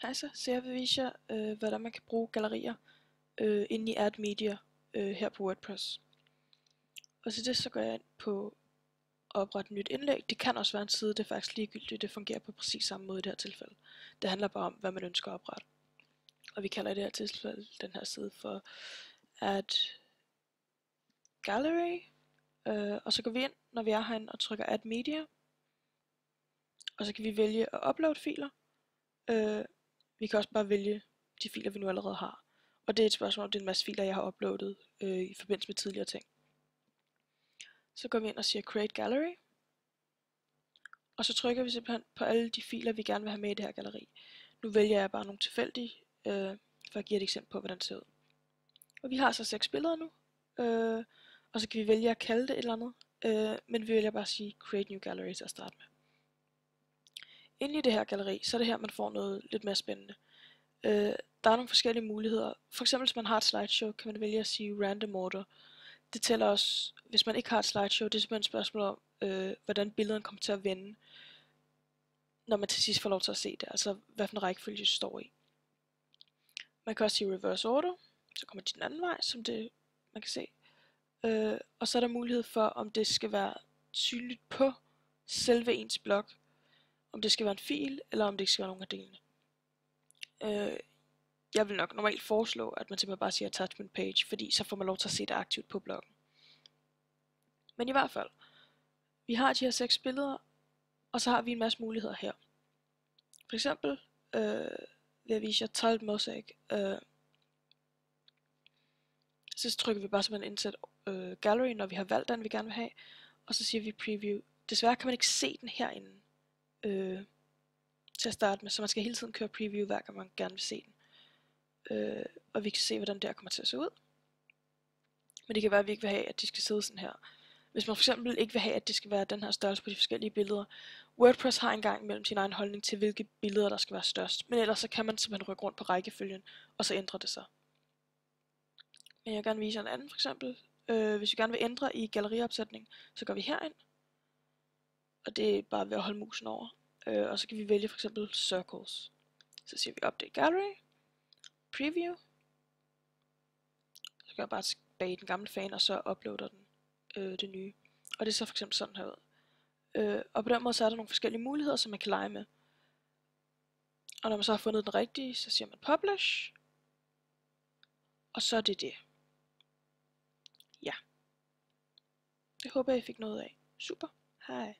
Hej så jeg vil vise jer, hvordan man kan bruge gallerier inde i Add Media her på WordPress. Og til det så går jeg ind på oprette nyt indlæg. Det kan også være en side, det er faktisk ligegyldigt, det fungerer på præcis samme måde i det her tilfælde. Det handler bare om, hvad man ønsker at oprette. Og vi kalder i det her tilfælde den her side for Add Gallery. Og så går vi ind, når vi er herinde, og trykker Add Media. Og så kan vi vælge at uploade filer. Vi kan også bare vælge de filer, vi nu allerede har. Og det er et spørgsmål om, det er en masse filer, jeg har uploadet i forbindelse med tidligere ting. Så går vi ind og siger Create Gallery. Og så trykker vi simpelthen på alle de filer, vi gerne vil have med i det her galleri. Nu vælger jeg bare nogle tilfældige, for at give et eksempel på, hvordan det ser ud. Og vi har så 6 billeder nu. Og så kan vi vælge at kalde det et eller andet. Men vi vælger bare at sige Create New Gallery til at starte med. Inde i det her galleri, så er det her, man får noget lidt mere spændende. Der er nogle forskellige muligheder. For eksempel, hvis man har et slideshow, kan man vælge at sige Random Order. Det tæller også, hvis man ikke har et slideshow, det er simpelthen et spørgsmål om, hvordan billederne kommer til at vende, når man til sidst får lov til at se det. Altså, hvad for en rækkefølge det står i. Man kan også sige Reverse Order, så kommer de den anden vej, som det man kan se. Og så er der mulighed for, om det skal være synligt på selve ens blog, om det skal være en fil, eller om det ikke skal være nogen af delene. Jeg vil nok normalt foreslå, at man simpelthen bare siger attachment page, fordi så får man lov til at se det aktivt på bloggen. Men i hvert fald, vi har de her 6 billeder, og så har vi en masse muligheder her. For eksempel vil jeg vise jer Tiled Mosaic. Så trykker vi bare simpelthen indsæt gallery, når vi har valgt den, vi gerne vil have. Og så siger vi preview. Desværre kan man ikke se den herinde til at starte med, så man skal hele tiden køre preview, hver gang man gerne vil se den. Og vi kan se, hvordan det her kommer til at se ud. Men det kan være, at vi ikke vil have, at de skal sidde sådan her. Hvis man for eksempel ikke vil have, at det skal være den her størrelse på de forskellige billeder. WordPress har engang imellem sin egen holdning til, hvilke billeder, der skal være størst. Men ellers så kan man simpelthen rykke rundt på rækkefølgen, og så ændrer det sig. Men jeg vil gerne vise en anden for eksempel. Hvis vi gerne vil ændre i galleriopsætning, så går vi herind. Og det er bare ved at holde musen over. Og så kan vi vælge for eksempel circles. Så siger vi update gallery. Preview. Så gør jeg bare tilbage den gamle fan, og så uploader den det nye. Og det er så for eksempel sådan her ud. Og på den måde så er der nogle forskellige muligheder, som man kan lege med. Og når man så har fundet den rigtige, så siger man publish. Og så er det det. Ja. Det håber jeg, I fik noget af. Super. Hej.